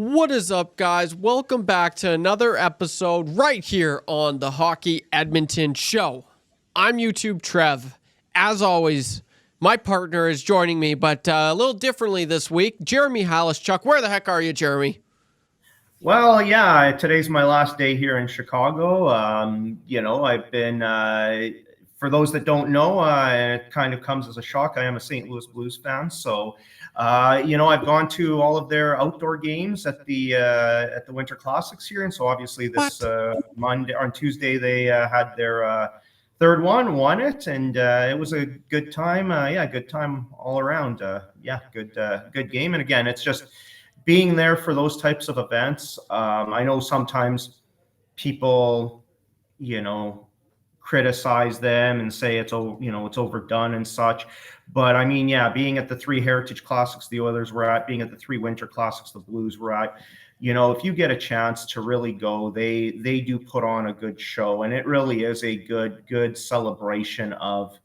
What is up, guys? Welcome back to another episode right here on the Hockey Edmonton Show. I'm YouTube Trev. As always, my partner is joining me, but a little differently this week. Jeremy Hallischuk. Where the heck are you, Jeremy? Well, yeah, today's my last day here in Chicago. I've been, for those that don't know, it kind of comes as a shock. I am a St. Louis Blues fan. So, I've gone to all of their outdoor games at the Winter Classics here. And so obviously this Monday, on Tuesday, they had their third one, won it. And it was a good time. Good time all around. Good game. And again, it's just being there for those types of events. I know sometimes people, criticize them and say it's overdone and such. But I mean, yeah, being at the three Heritage Classics the Oilers were at, being at the three Winter Classics the Blues were at, if you get a chance to really go, they do put on a good show, and it really is a good celebration of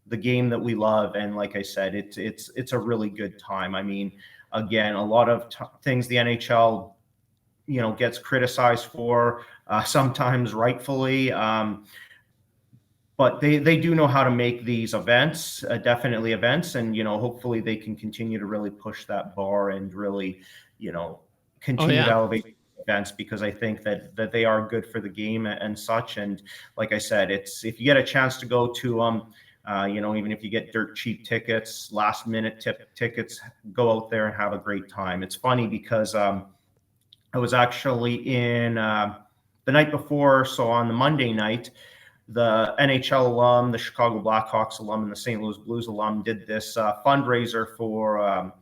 the game that we love. And like I said, it's a really good time. I mean, again, a lot of things the NHL, gets criticized for, sometimes rightfully. But they do know how to make these events, definitely events. And, hopefully they can continue to really push that bar and really, continue to elevate events, because I think that they are good for the game and such. And like I said, it's, if you get a chance to go to them, even if you get dirt cheap tickets, last minute tickets, go out there and have a great time. It's funny because I was actually in the night before, so on the Monday night, the NHL alum, the Chicago Blackhawks alum, and the St. Louis Blues alum did this fundraiser for,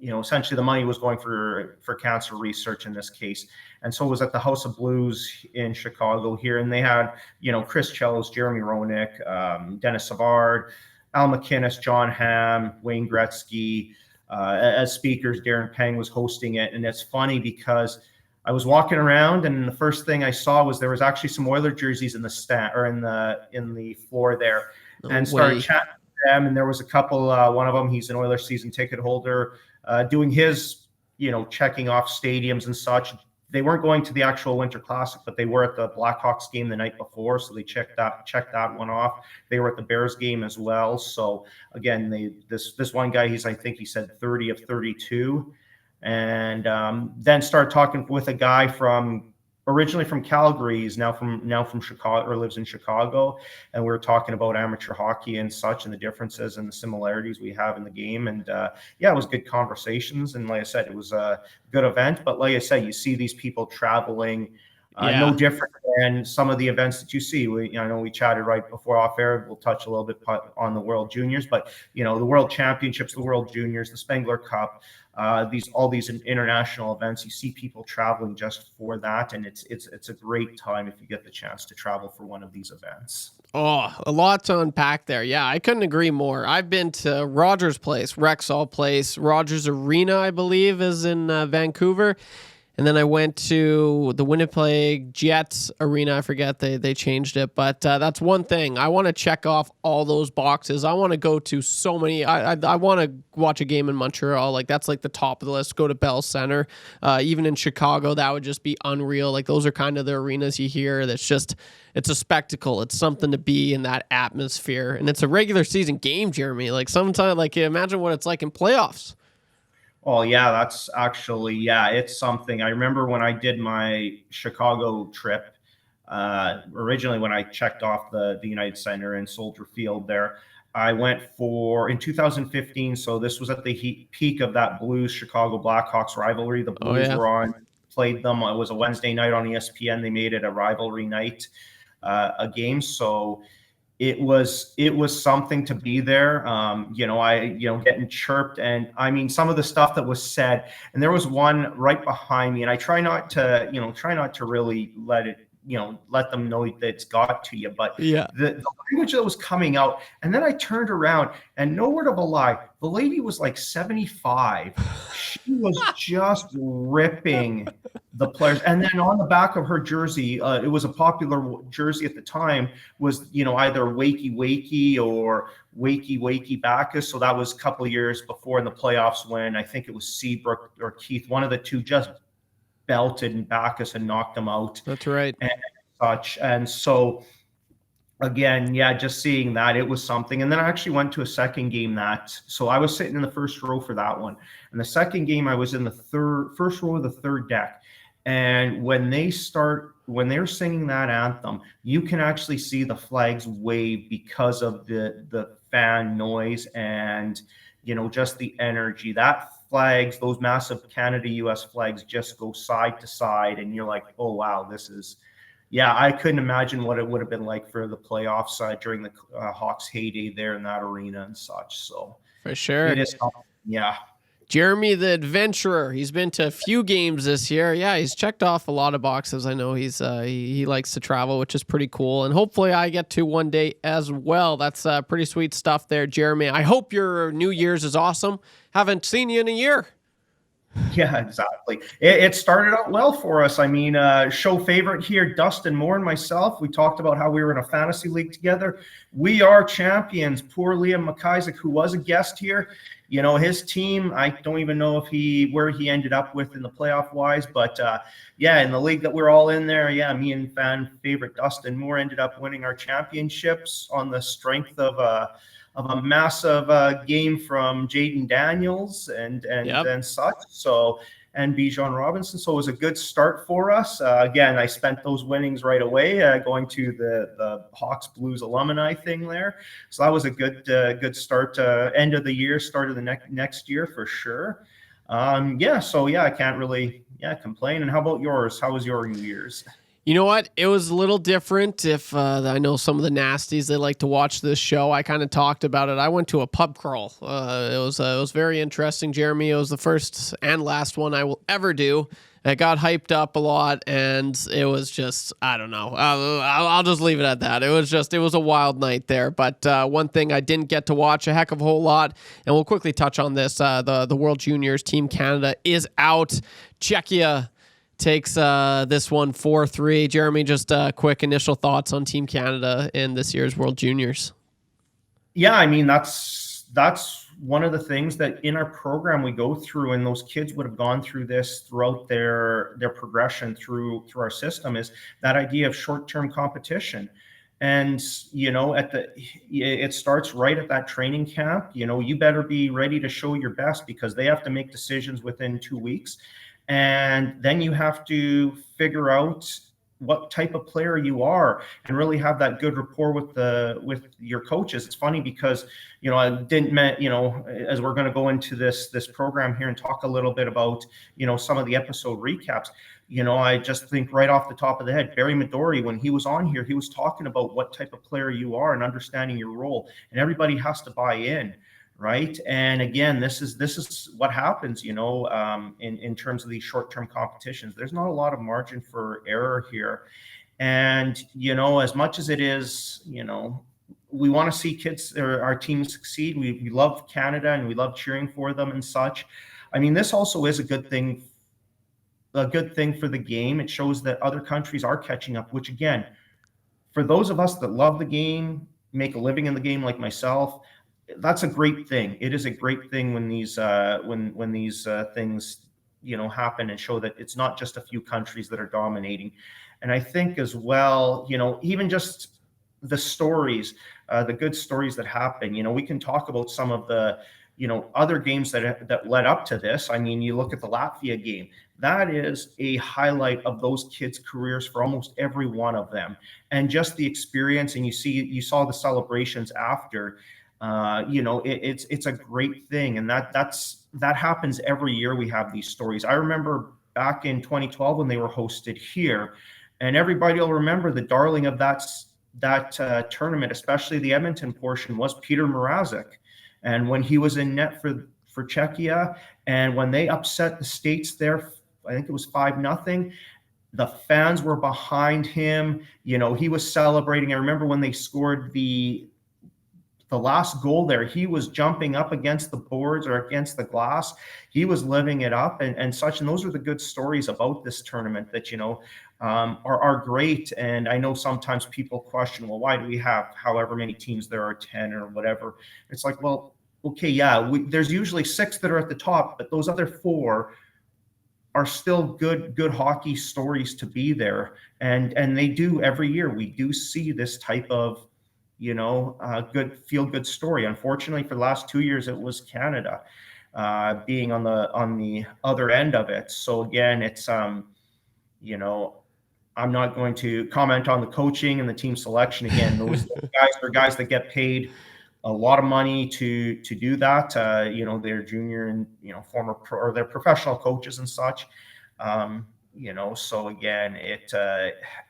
essentially the money was going for cancer research in this case. And so it was at the House of Blues in Chicago here. And they had, Chris Chellos, Jeremy Roenick, Dennis Savard, Al McInnes, John Hamm, Wayne Gretzky, as speakers. Darren Pang was hosting it. And it's funny because I was walking around, and the first thing I saw was there was actually some Oiler jerseys in the stand, or in the floor there, and started chatting with them. And there was a couple. One of them, he's an Oiler season ticket holder, doing his, checking off stadiums and such. They weren't going to the actual Winter Classic, but they were at the Blackhawks game the night before, so they checked that one off. They were at the Bears game as well. So again, this one guy, I think he said 30 of 32. And then started talking with a guy originally from Calgary. He's now from Chicago, or lives in Chicago. And we were talking about amateur hockey and such, and the differences and the similarities we have in the game. And it was good conversations. And like I said, it was a good event. But like I said, you see these people traveling, no different than some of the events that you see. I know we chatted right before off air. We'll touch a little bit on the World Juniors, but the World Championships, the World Juniors, the Spengler Cup, all these international events. You see people traveling just for that, and it's a great time if you get the chance to travel for one of these events. Oh, a lot to unpack there. Yeah, I couldn't agree more. I've been to Rogers Place, Rexall Place, Rogers Arena, I believe, is in Vancouver. And then I went to the Winnipeg Jets Arena. I forget they changed it, but that's one thing. I want to check off all those boxes. I want to go to so many. I want to watch a game in Montreal. Like, that's like the top of the list. Go to Bell Center. Even in Chicago, that would just be unreal. Like, those are kind of the arenas you hear. It's a spectacle. It's something to be in that atmosphere. And it's a regular season game, Jeremy. Like, sometimes, like, imagine what it's like in playoffs. Oh, yeah, that's actually, it's something. I remember when I did my Chicago trip, originally when I checked off the United Center and Soldier Field there, I went in 2015. So this was at the peak of that Blues Chicago Blackhawks rivalry. The Blues played them. It was a Wednesday night on ESPN. They made it a rivalry night, a game. So it was something to be there. Getting chirped, and I mean, some of the stuff that was said, and there was one right behind me, and I try not to really let them know that it's got to you, but the language that was coming out. And then I turned around, and no word of a lie, the lady was like 75. She was just ripping the players. And then on the back of her jersey, it was a popular jersey at the time, was either Wakey Wakey or Wakey Wakey Bacchus. So that was a couple of years before in the playoffs, when I think it was Seabrook or Keith, one of the two, just belted and Bacchus and knocked him out. That's right. And such. And so, again, yeah, just seeing that, it was something. And then I actually went to a second game so I was sitting in the first row for that one. And the second game, I was in the first row of the third deck. And when they're singing that anthem, you can actually see the flags wave because of the fan noise and, just the energy. That flags, those massive Canada-US flags just go side to side. And you're like, oh, wow, yeah, I couldn't imagine what it would have been like for the playoffs during the Hawks heyday there in that arena and such. So for sure, it is. Yeah. Jeremy the Adventurer. He's been to a few games this year. Yeah, he's checked off a lot of boxes. I know he likes to travel, which is pretty cool. And hopefully I get to one day as well. That's pretty sweet stuff there, Jeremy. I hope your New Year's is awesome. Haven't seen you in a year. Yeah, exactly. It started out well for us. I mean, show favorite here, Dustin Moore and myself, we talked about how we were in a fantasy league together. We are champions. Poor Liam McIsaac, who was a guest here, his team, I don't even know where he ended up with in the playoff wise, but yeah, in the league that we're all in there, yeah, me and fan favorite Dustin Moore ended up winning our championships on the strength of a massive game from Jaden Daniels and such. So, and Bijan Robinson. So it was a good start for us. Again, I spent those winnings right away going to the Hawks Blues alumni thing there. So that was a good start end of the year, start of the next year for sure. So yeah, I can't really complain. And how about yours? How was your New Year's? You know what? It was a little different. If I know some of the nasties, they like to watch this show. I kind of talked about it. I went to a pub crawl. It was very interesting, Jeremy. It was the first and last one I will ever do. It got hyped up a lot, and it was just, I don't know. I'll just leave it at that. It was a wild night there. But one thing I didn't get to watch a heck of a whole lot, and we'll quickly touch on this. The World Juniors Team Canada is out. Czechia takes this one 4-3. Jeremy, just quick initial thoughts on Team Canada in this year's World Juniors. Yeah, I mean, that's one of the things that in our program we go through, and those kids would have gone through this throughout their progression through our system, is that idea of short-term competition. And, it starts right at that training camp. You better be ready to show your best because they have to make decisions within 2 weeks. And then you have to figure out what type of player you are and really have that good rapport with your coaches. It's funny because, I didn't, as we're going to go into this program here and talk a little bit about, some of the episode recaps, I just think right off the top of the head, Barry Midori, when he was on here, he was talking about what type of player you are and understanding your role, and everybody has to buy in. Right. And again, this is what happens, in terms of these short-term competitions. There's not a lot of margin for error here. And, as much as it is, we want to see kids or our team succeed. We love Canada and we love cheering for them and such. I mean, this also is a good thing for the game. It shows that other countries are catching up, which again, for those of us that love the game, make a living in the game like myself, that's a great thing. It is a great thing when these things happen and show that it's not just a few countries that are dominating. And I think as well, even just the stories, the good stories that happen. We can talk about some of the other games that led up to this. I mean, you look at the Latvia game. That is a highlight of those kids' careers for almost every one of them, and just the experience. And you saw the celebrations after. It's a great thing. And that happens every year. We have these stories. I remember back in 2012 when they were hosted here, and everybody will remember the darling of that tournament, especially the Edmonton portion, was Peter Mrazek. And when he was in net for Czechia, and when they upset the States there, I think it was 5-0. The fans were behind him. He was celebrating. I remember when they scored the last goal there, he was jumping up against the boards or against the glass. He was living it up and such. And those are the good stories about this tournament that, are great. And I know sometimes people question, well, why do we have however many teams there are, 10 or whatever? It's like, well, okay, yeah, there's usually 6 that are at the top, but those other 4 are still good hockey stories to be there, and they do every year. We do see this type of good feel good story. Unfortunately, for the last 2 years, it was Canada being on the other end of it. So again, it's I'm not going to comment on the coaching and the team selection. Again, those guys are guys that get paid a lot of money to do that. They're junior and former pro, or they're professional coaches and such. So again,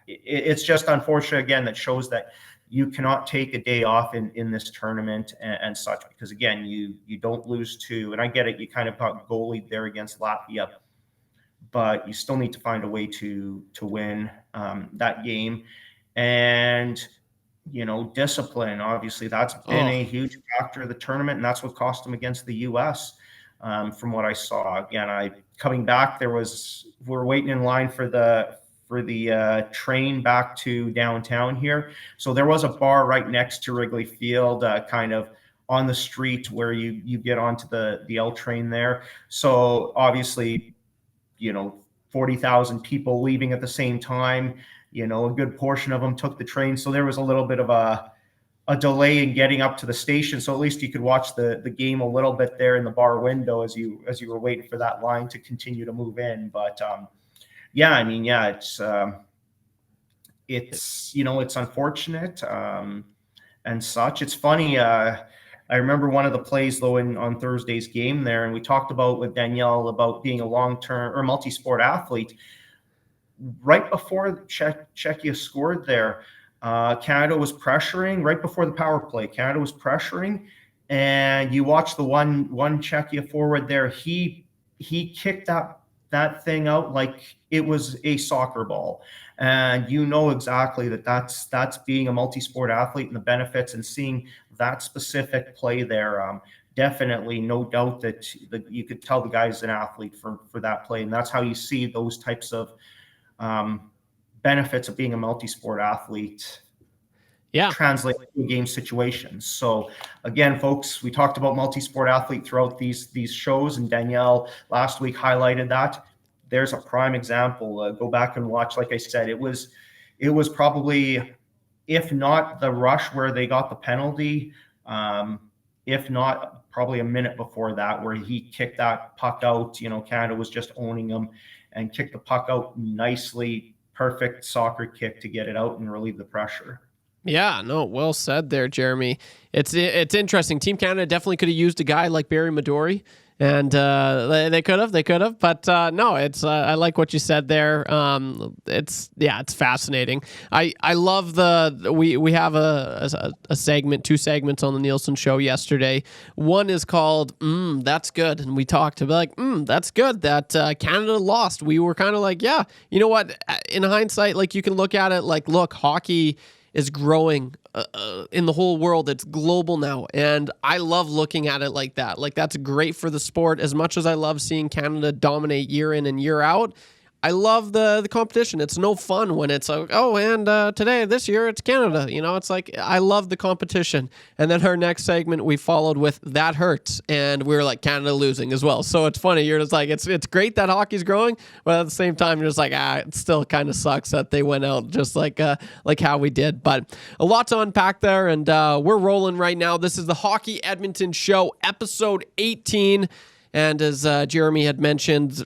it's just unfortunate again that shows that you cannot take a day off in this tournament and such, because again, you don't lose to, and I get it, you kind of got goalie there against Latvia, but you still need to find a way to win that game. And discipline, obviously that's been a huge factor of the tournament, and that's what cost them against the US. From what I saw, again, coming back, we're waiting in line for the train back to downtown here. So there was a bar right next to Wrigley Field, kind of on the street where you get onto the L train there. So obviously, 40,000 people leaving at the same time. A good portion of them took the train. So there was a little bit of a delay in getting up to the station. So at least you could watch the game a little bit there in the bar window as you were waiting for that line to continue to move in. But it's unfortunate and such. It's funny. I remember one of the plays though on Thursday's game there, and we talked about with Danielle about being a long-term or multi-sport athlete. Right before Czechia scored there, Canada was pressuring right before the power play. Canada was pressuring, and you watch the one Czechia forward there. He kicked that thing out like it was a soccer ball, and exactly that's being a multi-sport athlete and the benefits, and seeing that specific play there. Definitely, no doubt that you could tell the guy's an athlete for that play, and that's how you see those types of benefits of being a multi-sport athlete translate to game situations. So again, folks, we talked about multi-sport athlete throughout these shows, and Danielle last week highlighted that. There's a prime example. Go back and watch. Like I said, it was probably, if not the rush where they got the penalty, if not probably a minute before that, where he kicked that puck out. Canada was just owning him and kicked the puck out nicely. Perfect soccer kick to get it out and relieve the pressure. Yeah, no, well said there, Jeremy. It's interesting. Team Canada definitely could have used a guy like Barry Midori, and they could have, but no, it's I like what you said there. It's fascinating. I love we have a segment, 2 segments on the Nielsen show yesterday. One is called That's Good, and we talked about that's good that Canada lost. We were kind of like, yeah, you know what? In hindsight, like, you can look at it like, look, hockey is growing in the whole world. It's global now, and I love looking at it like that. Like, that's great for the sport. As much as I love seeing Canada dominate year in and year out, I love the competition. It's no fun when it's like, this year it's Canada. It's like, I love the competition. And then our next segment, we followed with That Hurts, and we were like, Canada losing as well. So it's funny. You're just like, it's great that hockey's growing, but at the same time, you're just like, it still kind of sucks that they went out just like how we did. But a lot to unpack there, and we're rolling right now. This is the Hockey Edmonton Show, episode 18. And as Jeremy had mentioned,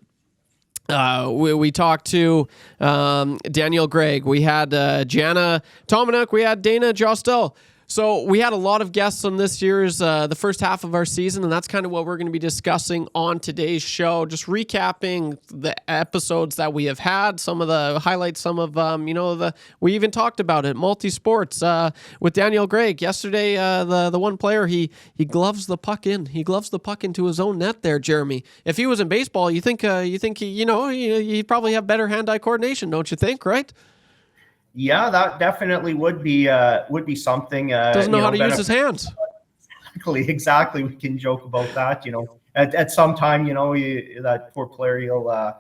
we talked to Daniel Gregg. We had Jana Tomanuk. We had Dana Jostel. So we had a lot of guests on this year's the first half of our season, and that's kind of what we're going to be discussing on today's show. Just recapping the episodes that we have had, some of the highlights, some of we even talked about it, multi-sports with Daniel Gregg yesterday. The one player he gloves the puck in. He gloves the puck into his own net there, Jeremy. If he was in baseball, you think he'd probably have better hand-eye coordination, don't you think? Right? Yeah, that definitely would be something. Doesn't know how to use his hands. Exactly. We can joke about that. At some time, that poor player, he'll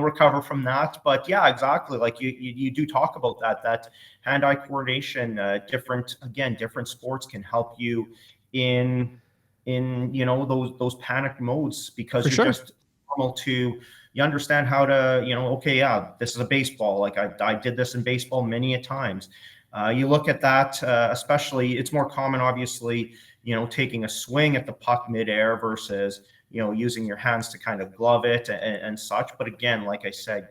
recover from that. But yeah, exactly. Like you do talk about that hand-eye coordination. Different sports can help you in those panic modes, because normal to, you understand how to, okay, yeah, this is a baseball. Like I did this in baseball many a times. You look at that, especially, it's more common, obviously, taking a swing at the puck midair versus, using your hands to kind of glove it and such. But again, like I said,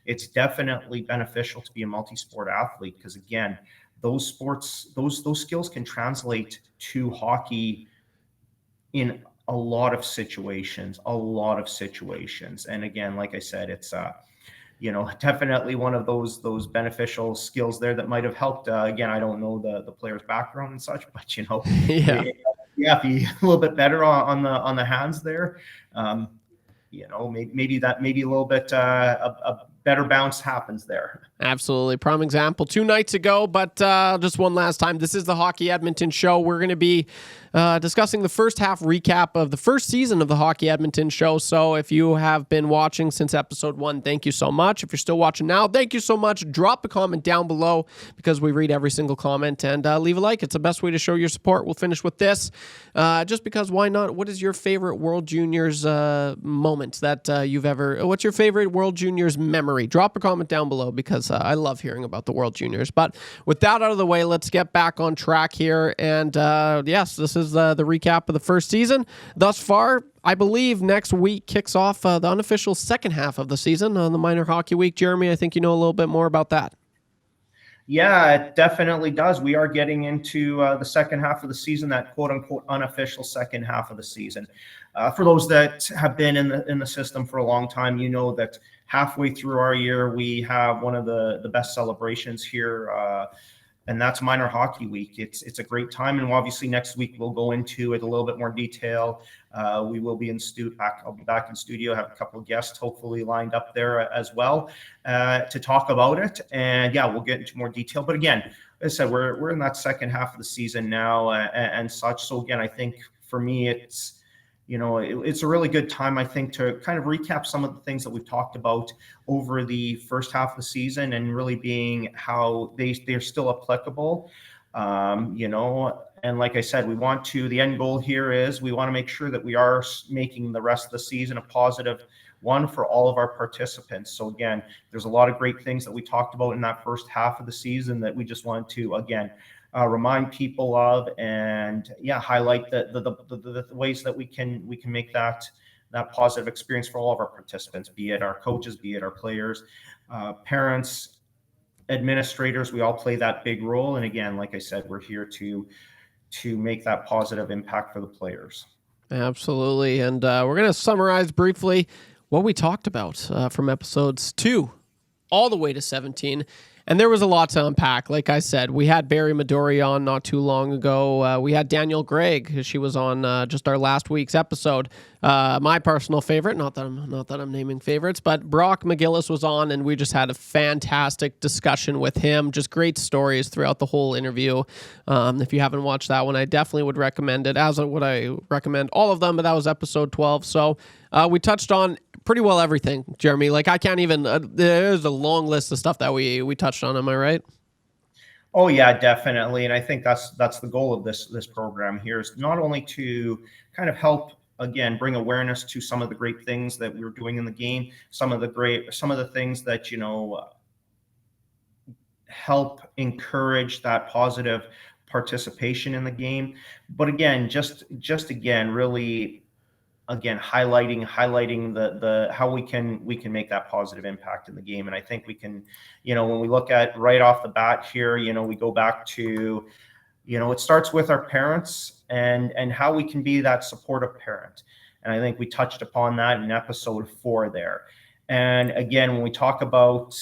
it's definitely beneficial to be a multi-sport athlete, because again, those sports, those skills can translate to hockey in a lot of situations. And again, like I said, it's definitely one of those beneficial skills there that might have helped. Again, I don't know the player's background and such, but Yeah. Be a little bit better on the hands there. Maybe a little bit a better bounce happens there. Absolutely. Prime example 2 nights ago, but just one last time. This is the Hockey Edmonton Show. We're going to be discussing the first half recap of the first season of the Hockey Edmonton Show. So if you have been watching since episode 1, thank you so much. If you're still watching now, thank you so much. Drop a comment down below, because we read every single comment, and leave a like. It's the best way to show your support. We'll finish with this, just because why not? What is your favorite World Juniors moment that you've ever, what's your favorite World Juniors memory? Drop a comment down below, because I love hearing about the World Juniors. But with that out of the way, let's get back on track here. And yes, this is the recap of the first season thus far. I believe next week kicks off the unofficial second half of the season on the Minor Hockey Week. Jeremy, I think you know a little bit more about that. Yeah, it definitely does. We are getting into the second half of the season, that quote unquote unofficial second half of the season. For those that have been in the system for a long time, you know that halfway through our year, we have one of the best celebrations here, and that's Minor Hockey Week. It's a great time, and obviously next week we'll go into it a little bit more detail. We will be I'll be back in studio, have a couple of guests hopefully lined up there as well to talk about it. And yeah, we'll get into more detail. But again, as I said, we're in that second half of the season now and such. So again, I think for me, it's a really good time, I think, to kind of recap some of the things that we've talked about over the first half of the season, and really being how they're still applicable. And like I said, the end goal here is we want to make sure that we are making the rest of the season a positive one for all of our participants. So again, there's a lot of great things that we talked about in that first half of the season that we just want to, again, remind people of, and highlight the ways that we can make that positive experience for all of our participants, be it our coaches, be it our players, parents, administrators. We all play that big role. And again, like I said, we're here to make that positive impact for the players. Absolutely. And we're going to summarize briefly what we talked about from episodes 2 all the way to 17. And there was a lot to unpack. Like I said, we had Barry Midori on not too long ago. We had Danielle Gregg. She was on just our last week's episode. My personal favorite, not that I'm naming favorites, but Brock McGillis was on, and we just had a fantastic discussion with him. Just great stories throughout the whole interview. If you haven't watched that one, I definitely would recommend it, as would I recommend all of them, but that was episode 12. So we touched on pretty well everything, Jeremy. Like, I can't even, there's a long list of stuff that we touched on. Am I right? Oh yeah, definitely. And I think that's the goal of this program here, is not only to kind of help, again, bring awareness to some of the great things that we're doing in the game, some of the things that, help encourage that positive participation in the game. But again, just again, really, again, highlighting the how we can make that positive impact in the game. And I think we can, when we look at right off the bat here, we go back to, it starts with our parents and how we can be that supportive parent. And I think we touched upon that in episode 4 there. And again, when we talk about,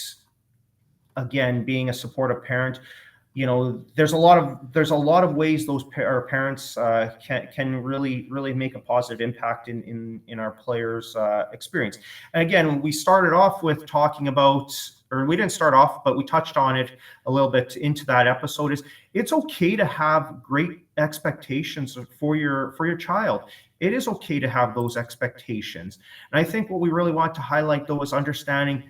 again, being a supportive parent, there's a lot of ways those parents can really make a positive impact in our players' experience. And again, we started off with talking about, or we didn't start off, but we touched on it a little bit into that episode, is it's okay to have great expectations for your child. It is okay to have those expectations. And I think what we really want to highlight, though, is understanding,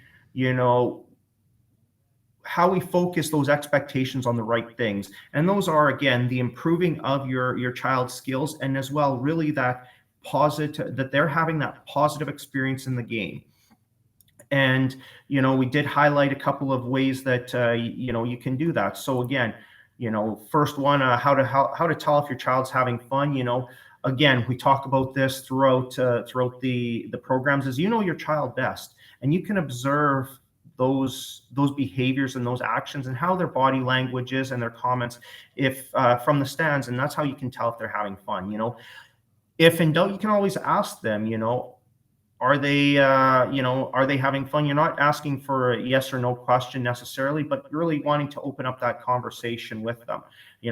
how we focus those expectations on the right things. And those are, again, the improving of your child's skills, and as well, really that positive, that they're having that positive experience in the game. And, we did highlight a couple of ways that, you can do that. So again, first one, how to tell if your child's having fun. Again, we talk about this throughout the programs, is your child best, and you can observe those behaviors and those actions and how their body language is and their comments if from the stands, and that's how you can tell if they're having fun. If in doubt, you can always ask them, are they having fun? You're not asking for a yes or no question necessarily, but really wanting to open up that conversation with them.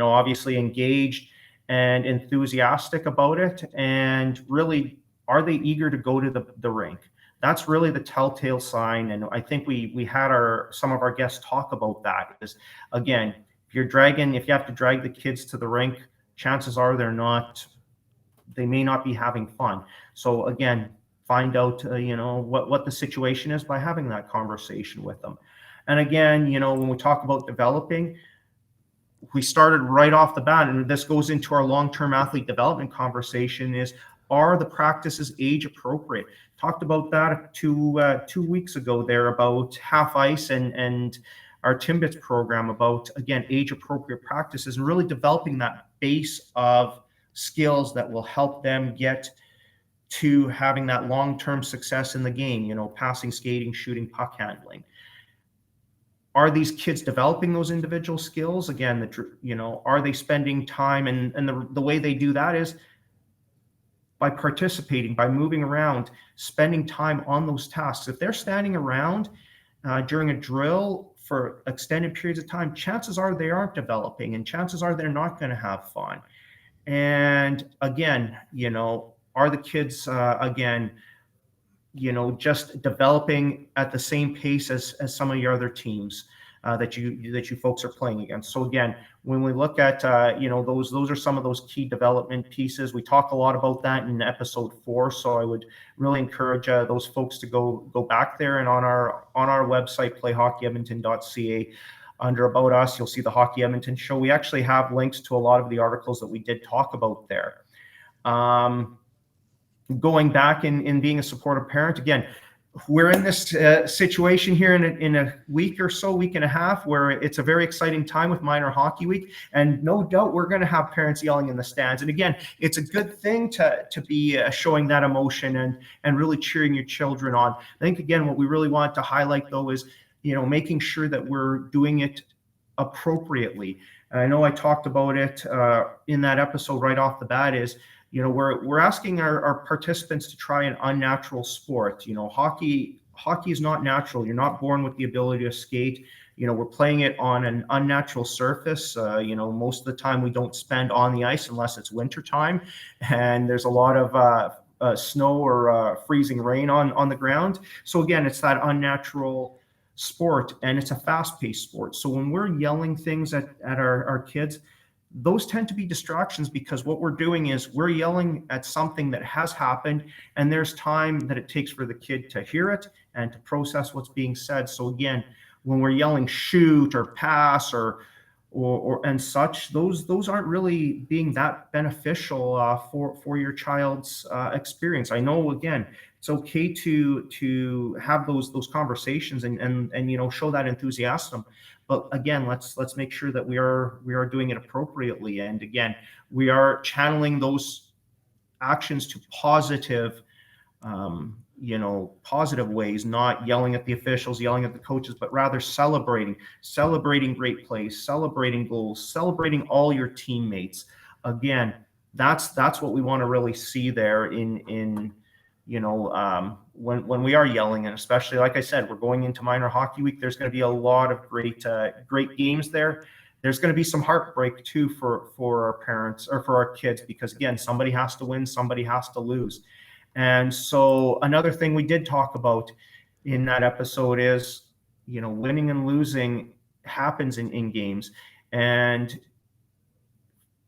Obviously engaged and enthusiastic about it, and really, are they eager to go to the rink? That's really the telltale sign. And I think we had some of our guests talk about that. Is, again, if you have to drag the kids to the rink, chances are they may not be having fun. So again, find out, what the situation is by having that conversation with them. And again, when we talk about developing, we started right off the bat, and this goes into our long-term athlete development conversation, is, are the practices age appropriate? Talked about that 2 weeks ago there about half ice and our Timbits program about, again, age appropriate practices and really developing that base of skills that will help them get to having that long-term success in the game, passing, skating, shooting, puck handling. Are these kids developing those individual skills? Again, are they spending time? And the way they do that is by participating, by moving around, spending time on those tasks. If they're standing around during a drill for extended periods of time, chances are they aren't developing, and chances are they're not going to have fun. And again, are the kids, just developing at the same pace as some of your other teams that you folks are playing against? So again, when we look at those are some of those key development pieces. We talk a lot about that in episode 4. So I would really encourage those folks to go back there, and on our website, playhockeyedmonton.ca. Under About Us, you'll see the Hockey Edmonton Show. We actually have links to a lot of the articles that we did talk about there. Going back and being a supportive parent, again, we're in this situation here in a week or so, week and a half, where it's a very exciting time with Minor Hockey Week, and no doubt we're going to have parents yelling in the stands. And again, it's a good thing to be showing that emotion and really cheering your children on. I think, again, what we really want to highlight, though, is making sure that we're doing it appropriately. And I know I talked about it in that episode right off the bat, is we're asking our participants to try an unnatural sport. Hockey is not natural. You're not born with the ability to skate. We're playing it on an unnatural surface. Most of the time we don't spend on the ice unless it's winter time and there's a lot of snow or freezing rain on the ground. So again, it's that unnatural sport, and it's a fast-paced sport. So when we're yelling things at our kids, those tend to be distractions, because what we're doing is we're yelling at something that has happened, and there's time that it takes for the kid to hear it and to process what's being said. So again, when we're yelling shoot or pass or and such, those aren't really being that beneficial for your child's experience. I know, again, it's okay to have those conversations and show that enthusiasm. But again, let's make sure that we are doing it appropriately. And again, we are channeling those actions to positive ways, not yelling at the officials, yelling at the coaches, but rather celebrating great plays, celebrating goals, celebrating all your teammates. Again, that's what we want to really see there in when we are yelling. And especially, like I said, we're going into Minor Hockey Week. There's going to be a lot of great games there. There's going to be some heartbreak too for our parents or for our kids, because again, somebody has to win, somebody has to lose. And so another thing we did talk about in that episode is, winning and losing happens in games. And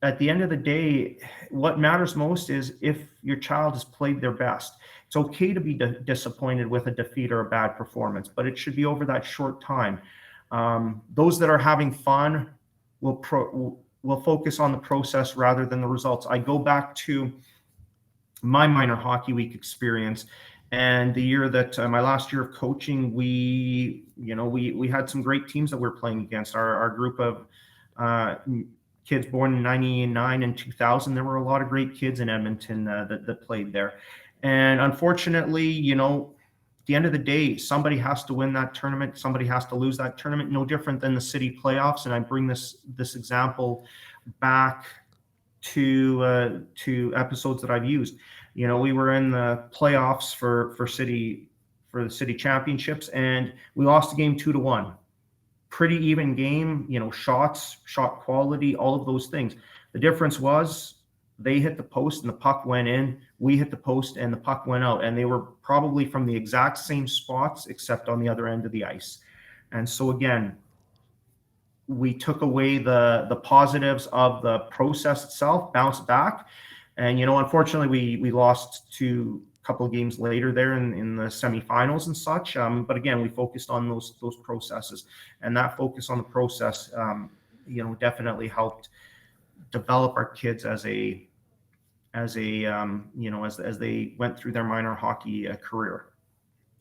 at the end of the day, what matters most is if your child has played their best. It's okay to be disappointed with a defeat or a bad performance, but it should be over that short time. Those that are having fun will focus on the process rather than the results. I go back to my minor hockey week experience. And the year that my last year of coaching, we had some great teams that we're playing against. Our group of kids born in 99 and 2000, there were a lot of great kids in Edmonton that played there. And unfortunately, at the end of the day, somebody has to win that tournament. Somebody has to lose that tournament. No different than the city playoffs. And I bring this example back to episodes that I've used. We were in the playoffs for the city championships, and we lost the game 2-1. Pretty even game, shots, shot quality, all of those things. The difference was they hit the post and the puck went in. We hit the post and the puck went out, and they were probably from the exact same spots except on the other end of the ice. And so again, we took away the positives of the process itself, bounced back. And, unfortunately, we lost to a couple of games later there in the semifinals and such. But again, we focused on those processes, and that focus on the process, definitely helped develop our kids as they went through their minor hockey career.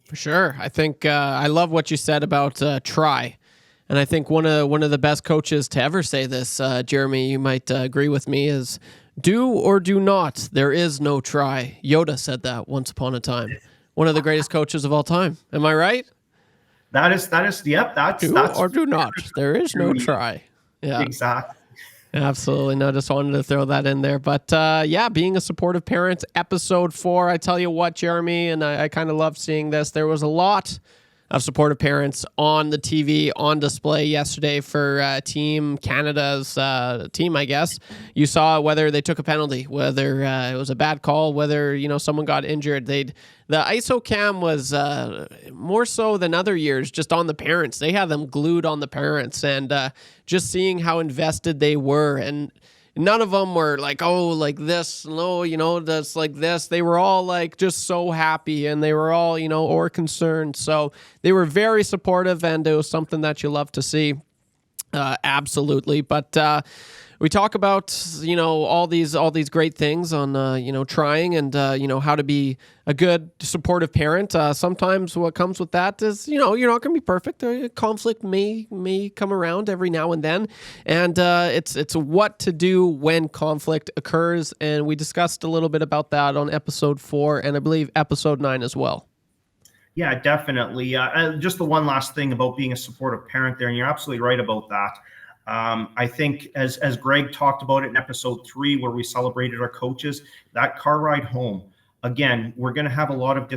For sure. I think I love what you said about try. And I think one of the best coaches to ever say this, Jeremy, you might agree with me, is do or do not. There is no try. Yoda said that once upon a time. One of the greatest coaches of all time. Am I right? That is. Yep. That's or do not. There is no try. Yeah. Exactly. Absolutely. No, just wanted to throw that in there. But being a supportive parent, episode 4. I tell you what, Jeremy, and I kind of love seeing this. There was a lot of supportive parents on the TV on display yesterday for Team Canada's team, I guess. You saw whether they took a penalty, whether it was a bad call, whether someone got injured. The ISO cam was more so than other years just on the parents. They had them glued on the parents, and just seeing how invested they were. And none of them were like, oh, like this, no, that's like this. They were all like just so happy, and they were all, or concerned. So they were very supportive, and it was something that you love to see. Absolutely. But we talk about, all these great things on, trying and, how to be a good supportive parent. Sometimes what comes with that is, you're not going to be perfect. Conflict may come around every now and then. And it's what to do when conflict occurs. And we discussed a little bit about that on episode 4 and I believe episode 9 as well. Yeah, definitely. Just the one last thing about being a supportive parent there, and you're absolutely right about that. I think as Greg talked about it in episode 3, where we celebrated our coaches, that car ride home, again, we're going to have a lot of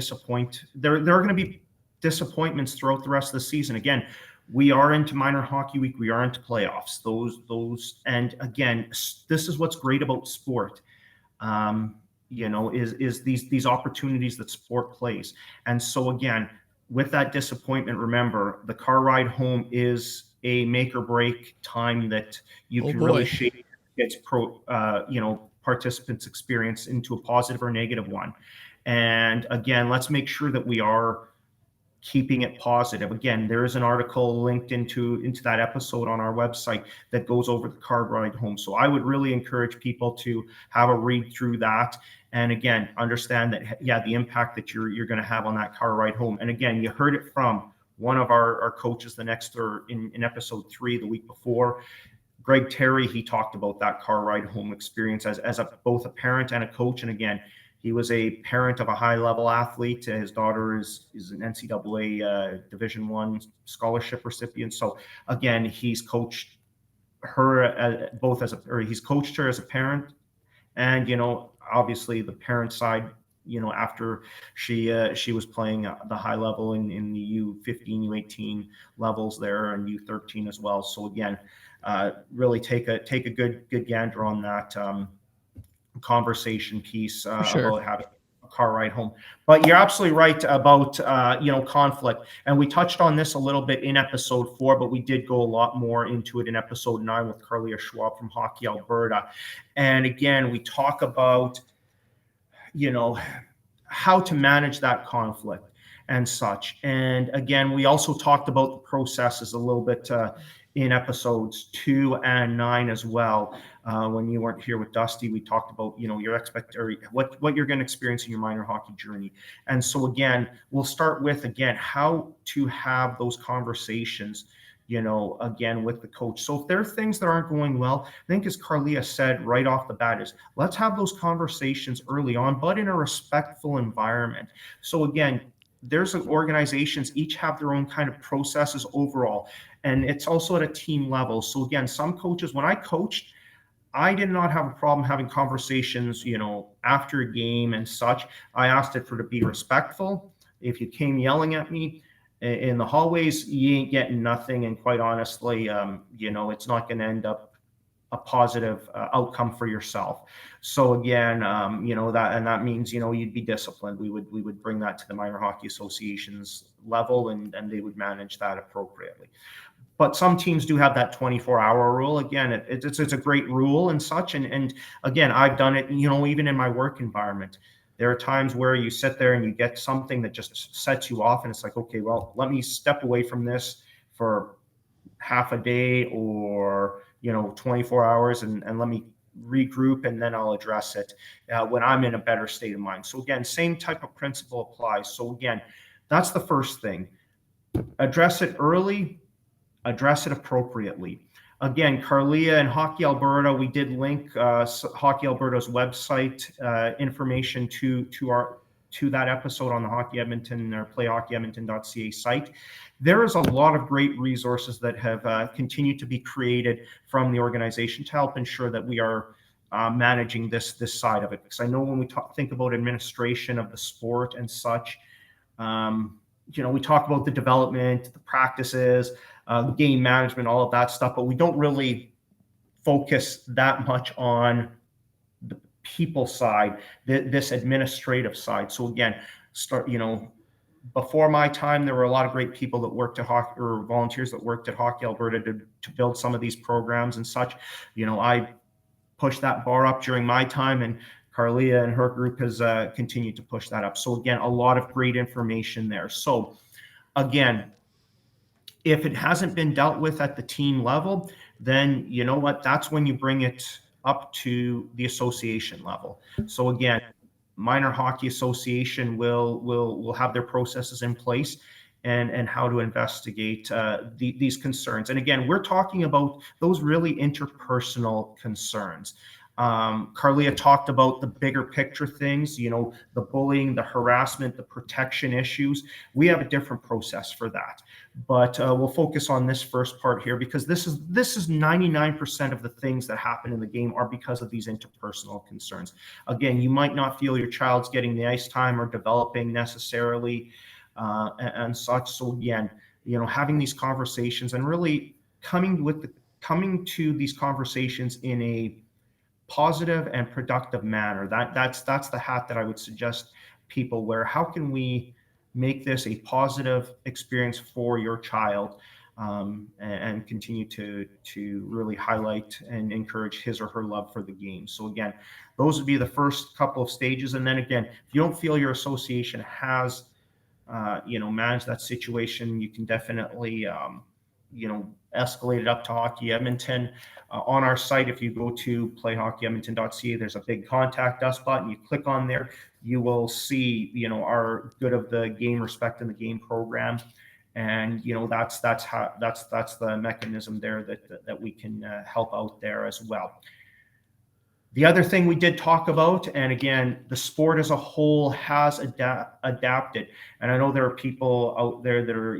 there are going to be disappointments throughout the rest of the season. Again, we are into minor hockey week. We are into playoffs. And again, this is what's great about sport. Is these opportunities that sport plays. And so again, with that disappointment, remember the car ride home is a make or break time that you can really shape its participants' experience into a positive or negative one. And again, let's make sure that we are keeping it positive. Again, there is an article linked into that episode on our website that goes over the car ride home. So I would really encourage people to have a read through that. And again, understand that, the impact that you're going to have on that car ride home. And again, you heard it from one of our coaches in episode 3 the week before. Greg Terry, he talked about that car ride home experience as both a parent and a coach. And again, he was a parent of a high-level athlete. His daughter is an NCAA Division I scholarship recipient. So again, he's coached her he's coached her as a parent, and obviously the parent side. After she was playing the high level in the U15, U18 levels there, and U13 as well. So again, really take a good gander on that conversation piece about having a car ride home. But you're absolutely right about conflict, and we touched on this a little bit in episode 4, but we did go a lot more into it in episode 9 with Carlia Schwab from Hockey Alberta. And again, we talk about how to manage that conflict and such. And again, we also talked about the processes a little bit in episodes 2 and 9 as well. When you weren't here with Dusty, we talked about, your what you're going to experience in your minor hockey journey. And so again, we'll start with, again, how to have those conversations, again, with the coach. So if there are things that aren't going well, I think as Carlia said right off the bat is, let's have those conversations early on, but in a respectful environment. So again, there's organizations each have their own kind of processes overall, and it's also at a team level. So again, some coaches, when I coached, I did not have a problem having conversations, after a game and such. I asked it to be respectful. If you came yelling at me in the hallways, you ain't getting nothing. And quite honestly, it's not going to end up a positive outcome for yourself. So again, that means, you'd be disciplined. We would bring that to the minor hockey association's level, and they would manage that appropriately. But some teams do have that 24-hour rule. Again, it's a great rule and such. And again, I've done it, even in my work environment. There are times where you sit there and you get something that just sets you off, and it's like, okay, well, let me step away from this for half a day or 24 hours and let me regroup, and then I'll address it when I'm in a better state of mind. So again, same type of principle applies. So again, that's the first thing. Address it early, address it appropriately. Again, Carlia and Hockey Alberta, we did link Hockey Alberta's website information to that episode on the Hockey Edmonton or playhockeyedmonton.ca site. There is a lot of great resources that have continued to be created from the organization to help ensure that we are managing this side of it. Because I know when we think about administration of the sport and such, we talk about the development, the practices, game management, all of that stuff, but we don't really focus that much on the people side, this administrative side. So again, before my time, there were a lot of great people that worked at Hockey, or volunteers that worked at Hockey Alberta to build some of these programs and such. I pushed that bar up during my time, and Carlia and her group has continued to push that up. So again, a lot of great information there. So again, if it hasn't been dealt with at the team level, then you know what? That's when you bring it up to the association level. So again, minor hockey association will have their processes in place and how to investigate these concerns. And again, we're talking about those really interpersonal concerns. Carlia talked about the bigger picture things, the bullying, the harassment, the protection issues. We have a different process for that, but we'll focus on this first part here, because this is 99% of the things that happen in the game are because of these interpersonal concerns. Again, you might not feel your child's getting the ice time or developing necessarily and such. So again, having these conversations and really coming to these conversations in a positive and productive manner. That's the hat that I would suggest people wear. How can we make this a positive experience for your child, and continue to really highlight and encourage his or her love for the game? So again, those would be the first couple of stages. And then again, if you don't feel your association has managed that situation, you can definitely escalate it up to Hockey Edmonton. On our site, if you go to playhockeyedmonton.ca, there's a big contact us button. You click on there, you will see, our Good of the Game, Respect in the Game program. And, that's the mechanism there that we can help out there as well. The other thing we did talk about, and again, the sport as a whole has adapted. And I know there are people out there that are,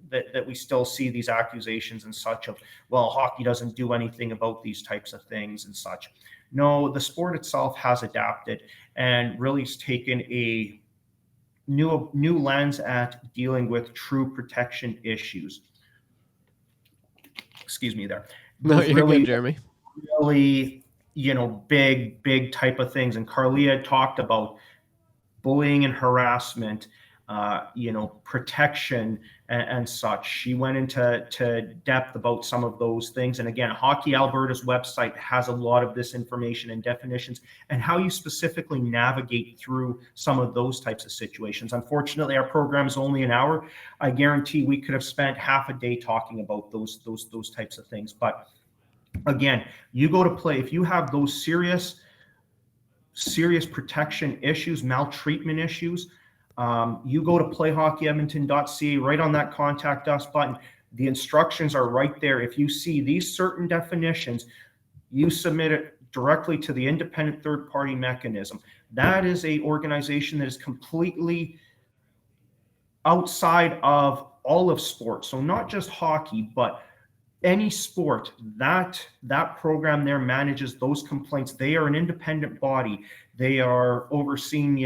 that we still see these accusations and such of, well, hockey doesn't do anything about these types of things and such. No, the sport itself has adapted and really has taken a new lens at dealing with true protection issues. Excuse me there. No, you're really good, Jeremy. Really, big type of things. And Carlia talked about bullying and harassment, protection and such. She went into depth about some of those things. And again, Hockey Alberta's website has a lot of this information and definitions and how you specifically navigate through some of those types of situations. Unfortunately, our program is only an hour. I guarantee we could have spent half a day talking about those types of things. But Again, you go to play, if you have those serious protection issues, maltreatment issues, you go to playhockeyedmonton.ca, right on that contact us button. The instructions are right there. If you see these certain definitions, you submit it directly to the independent third-party mechanism. That is a organization that is completely outside of all of sports. So not just hockey, but any sport. That program there manages those complaints. They are an independent body. They are overseen,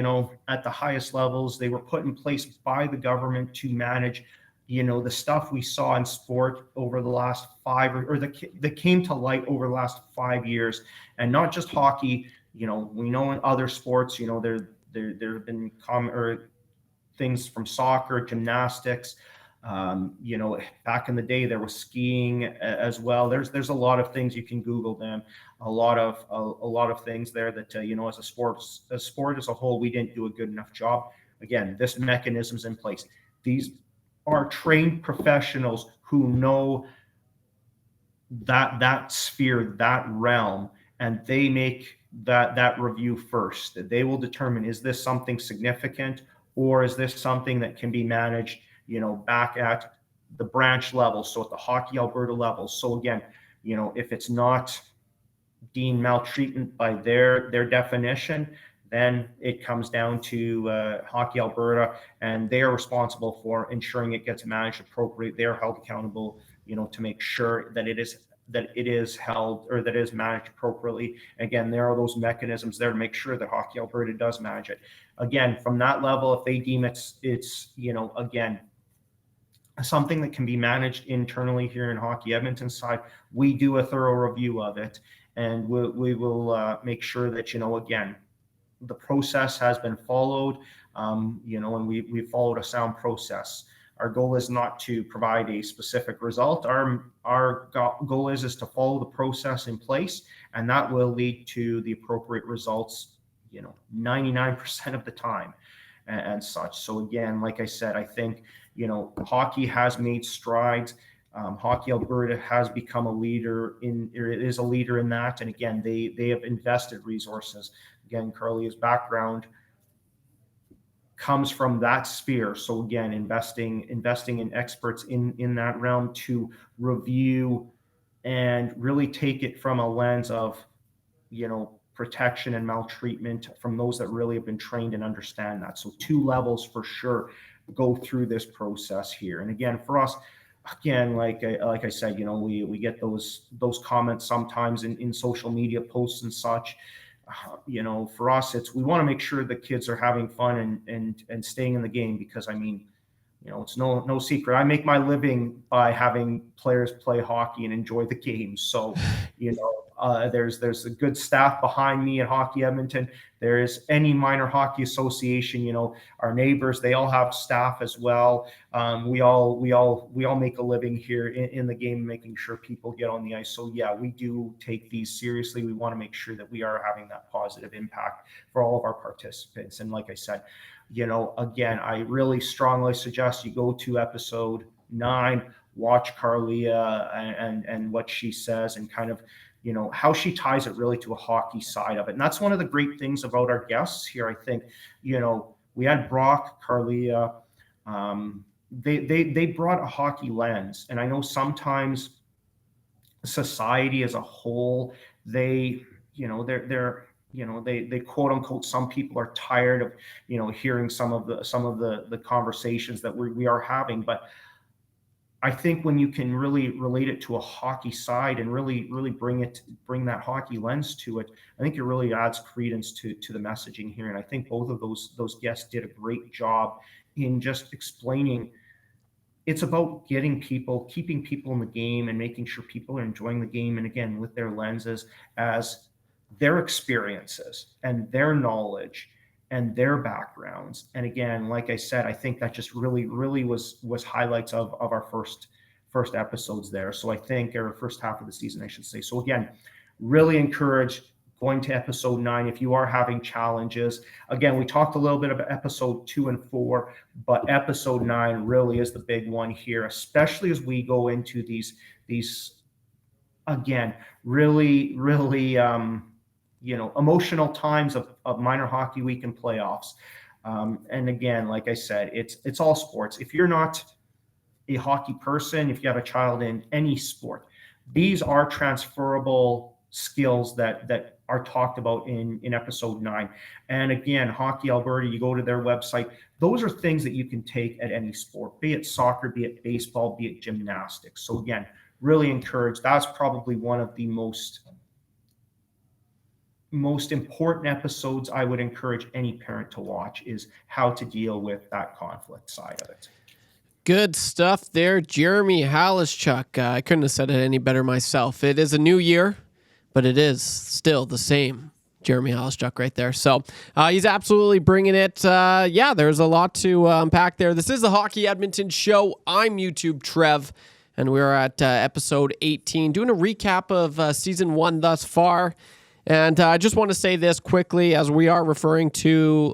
at the highest levels. They were put in place by the government to manage, the stuff we saw in sport over the last that came to light over the last 5 years, and not just hockey. We know in other sports, there have been things from soccer, gymnastics. Back in the day, there was skiing as well. There's a lot of things you can Google them. A lot of things there that as a sport as a whole, we didn't do a good enough job. Again, this mechanism's in place. These are trained professionals who know that sphere, that realm, and they make that review first. They will determine, is this something significant, or is this something that can be managed back at the branch level, so at the Hockey Alberta level. So again, if it's not deemed maltreatment by their definition, then it comes down to Hockey Alberta, and they are responsible for ensuring it gets managed appropriately. They're held accountable, to make sure that it is held, or that it is managed appropriately. Again, there are those mechanisms there to make sure that Hockey Alberta does manage it. Again, from that level, if they deem it's again, something that can be managed internally here in Hockey Edmonton side, we do a thorough review of it, and we will make sure that again, the process has been followed, and we followed a sound process. Our goal is not to provide a specific result. Our goal is to follow the process in place, and that will lead to the appropriate results, 99% of the time, and such. So again, like I said, I think hockey has made strides. Hockey Alberta has become a leader is a leader in that, and again, they have invested resources. Again, Carlia's background comes from that sphere. So again, investing in experts in that realm to review and really take it from a lens of, protection and maltreatment from those that really have been trained and understand that. So 2 levels for sure go through this process here. And again, for us, again, like I said, we get those comments sometimes in social media posts and such. For us, we want to make sure the kids are having fun and staying in the game, because it's no secret. I make my living by having players play hockey and enjoy the game. So, there's a good staff behind me at Hockey Edmonton. There is any minor hockey association, our neighbors, they all have staff as well. We all make a living here in the game, making sure people get on the ice. So yeah, we do take these seriously. We want to make sure that we are having that positive impact for all of our participants. And like I said, again, I really strongly suggest you go to episode 9, watch Carlia and what she says, and kind of, how she ties it really to a hockey side of it. And that's one of the great things about our guests here. I think, we had Brock, Carlia, they brought a hockey lens. And I know sometimes society as a whole, they quote unquote, some people are tired of, hearing some of the conversations that we are having. But I think when you can really relate it to a hockey side and really bring that hockey lens to it, I think it really adds credence to the messaging here. And I think both of those guests did a great job in just explaining it's about keeping people in the game and making sure people are enjoying the game. And again, with their lenses as their experiences and their knowledge and their backgrounds. And again, like I said, I think that just really was highlights of our first episodes there. So I think, or first half of the season, I should say. So again, really encourage going to episode 9 if you are having challenges. Again, we talked a little bit about episode 2 and 4, but episode 9 really is the big one here, especially as we go into these again, really, really, emotional times of minor hockey week and playoffs. And again, like I said, it's all sports. If you're not a hockey person, if you have a child in any sport, these are transferable skills that are talked about in episode 9. And again, Hockey Alberta, you go to their website, those are things that you can take at any sport, be it soccer, be it baseball, be it gymnastics. So again, really encouraged. That's probably one of the most important episodes I would encourage any parent to watch, is how to deal with that conflict side of it. Good stuff there, Jeremy Halischuk. I couldn't have said it any better myself. It is a new year, but it is still the same Jeremy Halischuk right there. So he's absolutely bringing it. There's a lot to unpack there. This is the Hockey Edmonton Show. I'm YouTube Trev, and we're at episode 18, doing a recap of season 1 thus far. And I just want to say this quickly, as we are referring to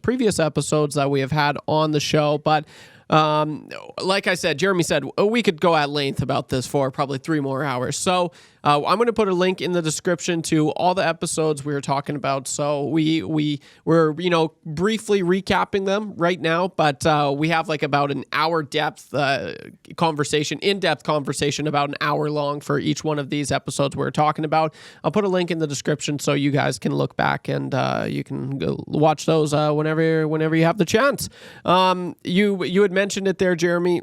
previous episodes that we have had on the show. But like I said, Jeremy said, we could go at length about this for probably 3 more hours. So I'm going to put a link in the description to all the episodes we were talking about. So we're briefly recapping them right now, but we have like about an hour in-depth conversation about an hour long for each one of these episodes we're talking about. I'll put a link in the description so you guys can look back and you can go watch those whenever you have the chance. You had mentioned it there, Jeremy.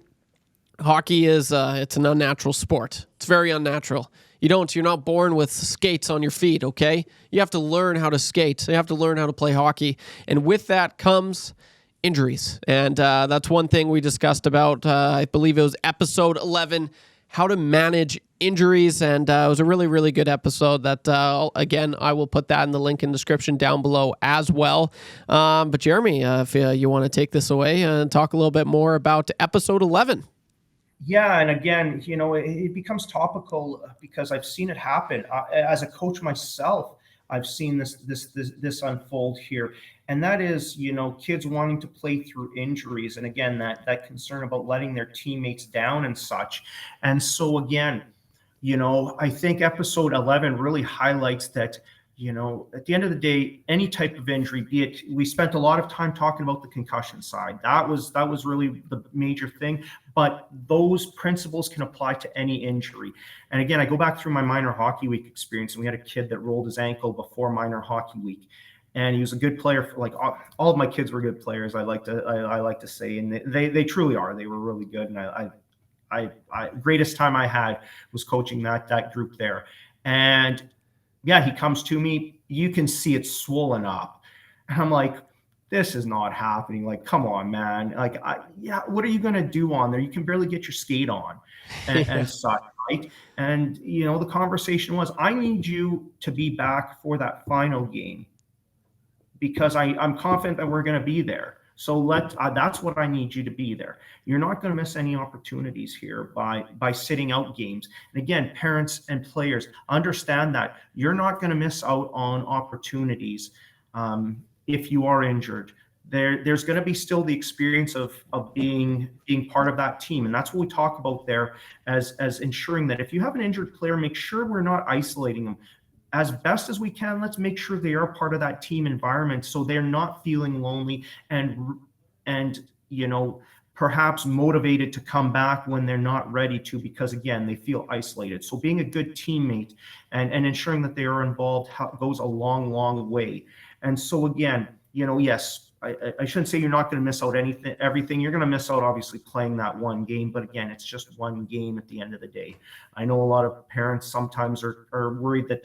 Hockey is it's an unnatural sport. It's very unnatural. You're not born with skates on your feet, okay? You have to learn how to skate. You have to learn how to play hockey. And with that comes injuries. And that's one thing we discussed about, I believe it was episode 11, how to manage injuries. And it was a really, really good episode that, again, I will put that in the link in the description down below as well. But Jeremy, if you want to take this away and talk a little bit more about episode 11. Yeah, and again, it becomes topical because I've seen it happen. As a coach myself, I've seen this unfold here, and that is, kids wanting to play through injuries, and again, that concern about letting their teammates down and such. And so again, I think episode 11 really highlights that. At the end of the day, any type of injury, be it, we spent a lot of time talking about the concussion side. That was really the major thing, but those principles can apply to any injury. And again, I go back through my minor hockey week experience, and we had a kid that rolled his ankle before minor hockey week. And he was a good player. For, like, all of my kids were good players, I like to say, and they truly are. They were really good. And I greatest time I had was coaching that group there. And yeah, he comes to me. You can see it swollen up. And I'm like, this is not happening. Like, come on, man. Like, what are you going to do on there? You can barely get your skate on and such, right? And, the conversation was, I need you to be back for that final game because I'm confident that we're going to be there. So that's what I need you to be there. You're not going to miss any opportunities here by sitting out games. And again, parents and players, understand that you're not going to miss out on opportunities if you are injured. There's going to be still the experience of being part of that team. And that's what we talk about there as ensuring that if you have an injured player, make sure we're not isolating them. As best as we can, let's make sure they are part of that team environment so they're not feeling lonely and perhaps motivated to come back when they're not ready to, because again, they feel isolated. So being a good teammate and ensuring that they are involved goes a long, long way. And so again, yes, I shouldn't say you're not going to miss out everything. You're going to miss out, obviously, playing that one game. But again, it's just one game at the end of the day. I know a lot of parents sometimes are worried that,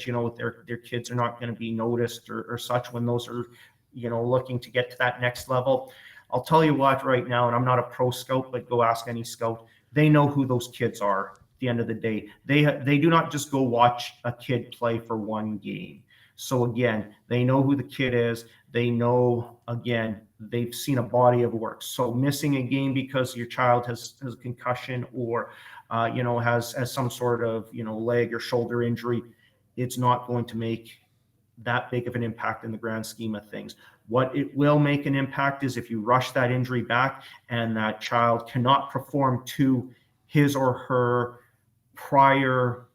their kids are not going to be noticed or such when those are, looking to get to that next level. I'll tell you what right now, and I'm not a pro scout, but go ask any scout. They know who those kids are at the end of the day. They do not just go watch a kid play for one game. So again, they know who the kid is. They know, again, they've seen a body of work. So missing a game because your child has a concussion or, has some sort of, leg or shoulder injury, it's not going to make that big of an impact in the grand scheme of things. What it will make an impact is if you rush that injury back and that child cannot perform to his or her prior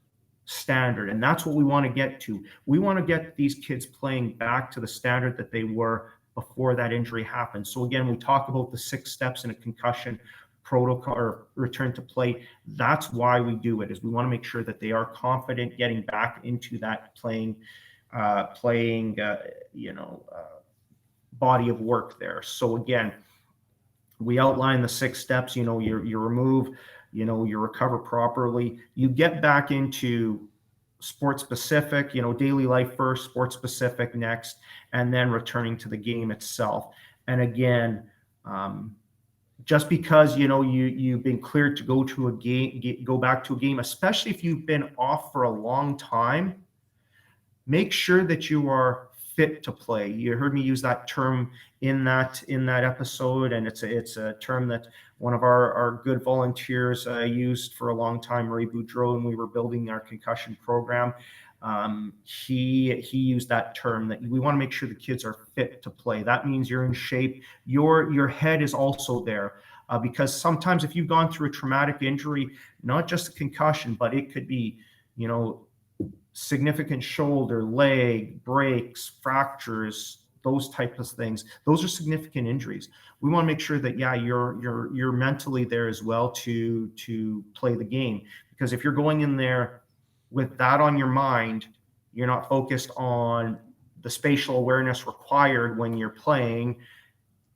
standard. And that's what we want to get to. We want to get these kids playing back to the standard that they were before that injury happened. So again, we talk about the 6 steps in a concussion protocol or return to play. That's why we do it, is we want to make sure that they are confident getting back into that playing body of work there. So again, we outline the 6 steps. You remove, you recover properly, you get back into sport specific, daily life first, sport specific next, and then returning to the game itself. And again, just because you've been cleared to go to a game, go back to a game, especially if you've been off for a long time, make sure that you are fit to play. You heard me use that term in that episode, and it's a term that one of our good volunteers used for a long time, Ray Boudreau, and we were building our concussion program. He used that term, that we want to make sure the kids are fit to play. That means you're in shape. Your head is also there, because sometimes if you've gone through a traumatic injury, not just a concussion, but it could be, significant shoulder, leg breaks, fractures, those types of things. Those are significant injuries. We want to make sure that you're mentally there as well to play the game, because if you're going in there with that on your mind, you're not focused on the spatial awareness required when you're playing.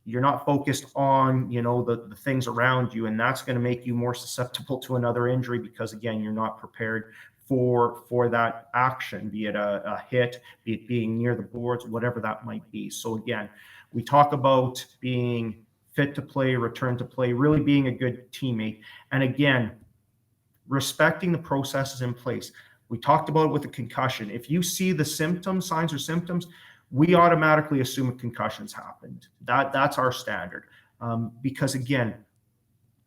You're not focused on the things around you, and that's going to make you more susceptible to another injury, because again, you're not prepared for that action, be it a hit, be it being near the boards, whatever that might be. So again, we talk about being fit to play, return to play, really being a good teammate, and again, respecting the processes in place. We talked about it with the concussion. If you see the signs or symptoms, we automatically assume a concussion's happened. That's our standard, because again,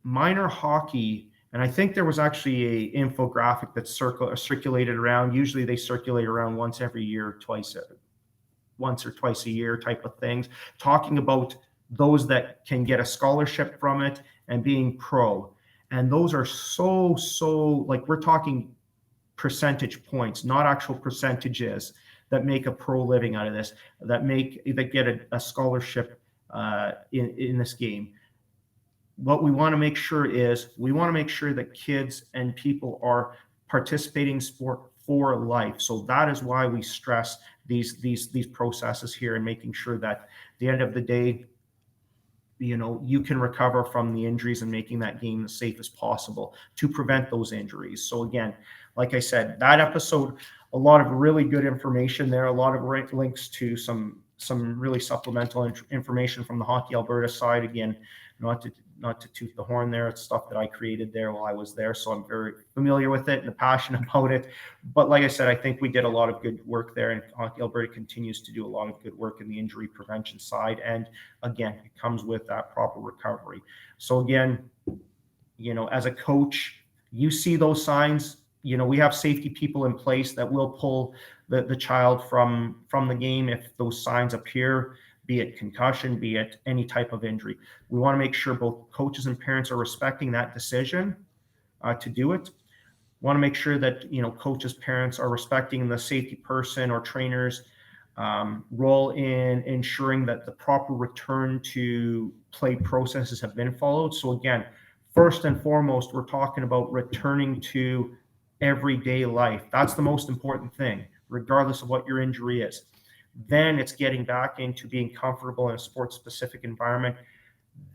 minor hockey. And I think there was actually an infographic that circulated around. Usually they circulate around once or twice a year type of things, talking about those that can get a scholarship from it and being pro. And those are so, like, we're talking percentage points, not actual percentages, that make a pro living out of this, that get a scholarship in this game. What we want to make sure is that kids and people are participating in sport for life. So that is why we stress these processes here, and making sure that at the end of the day, you can recover from the injuries and making that game as safe as possible to prevent those injuries. So again, like I said, that episode, a lot of really good information there, a lot of links to some really supplemental information from the Hockey Alberta side. Again, not to toot the horn there. It's stuff that I created there while I was there, so I'm very familiar with it and passionate about it. But like I said, I think we did a lot of good work there, and Hockey Alberta continues to do a lot of good work in the injury prevention side. And again, it comes with that proper recovery. So again, as a coach, you see those signs. We have safety people in place that will pull the child from the game if those signs appear, be it concussion, be it any type of injury. We want to make sure both coaches and parents are respecting that decision to do it. We want to make sure that coaches, parents are respecting the safety person or trainer's role in ensuring that the proper return to play processes have been followed. So again, first and foremost, we're talking about returning to everyday life. That's the most important thing, regardless of what your injury is. Then it's getting back into being comfortable in a sports-specific environment.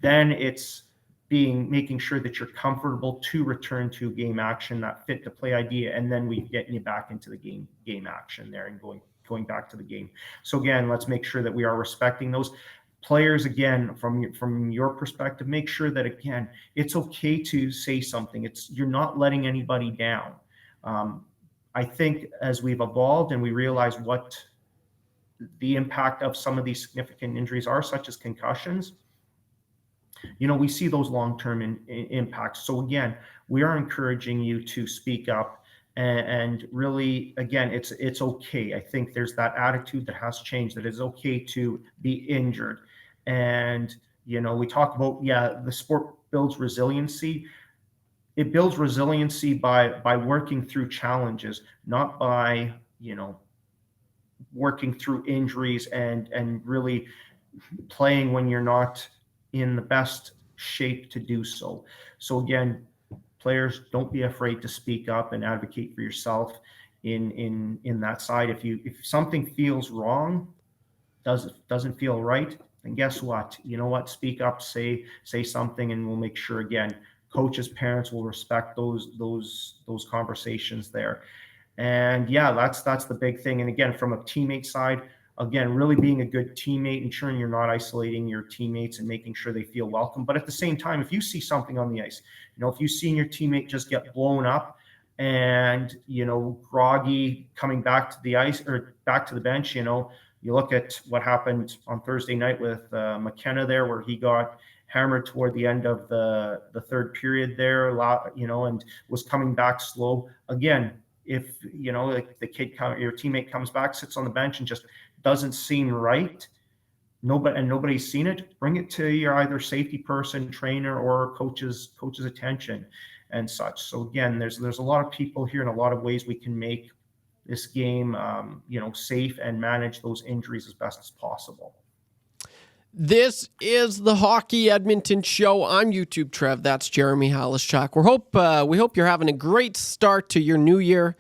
Then it's making sure that you're comfortable to return to game action, that fit to play idea, and then we get you back into the game action there and going back to the game. So again, let's make sure that we are respecting those players. Again, from your perspective, make sure that again, it's okay to say something. You're not letting anybody down. I think as we've evolved and we realize what the impact of some of these significant injuries are, such as concussions, we see those long-term impacts. So again, we are encouraging you to speak up and really, again, it's okay. I think there's that attitude that has changed, that it's okay to be injured. And, we talk about, the sport builds resiliency. it builds resiliency by working through challenges, not by, working through injuries and really playing when you're not in the best shape to do so. So again, players, don't be afraid to speak up and advocate for yourself in that side. If something feels wrong, doesn't feel right, then guess what? You know what? Speak up, say something, and we'll make sure, again, coaches, parents will respect those conversations there. And yeah, that's the big thing. And again, from a teammate side, again, really being a good teammate, ensuring you're not isolating your teammates and making sure they feel welcome. But at the same time, if you see something on the ice, if you see your teammate just get blown up and, groggy coming back to the ice or back to the bench, you look at what happened on Thursday night with McKenna there, where he got hammered toward the end of the third period there, and was coming back slow. Again, if like the your teammate comes back, sits on the bench, and just doesn't seem right, nobody's seen it, bring it to your either safety person, trainer, or coach's attention and such. So again, there's a lot of people here and a lot of ways we can make this game safe and manage those injuries as best as possible. This is the Hockey Edmonton Show. I'm YouTube Trev. That's Jeremy Halishchuk. We hope you're having a great start to your new year.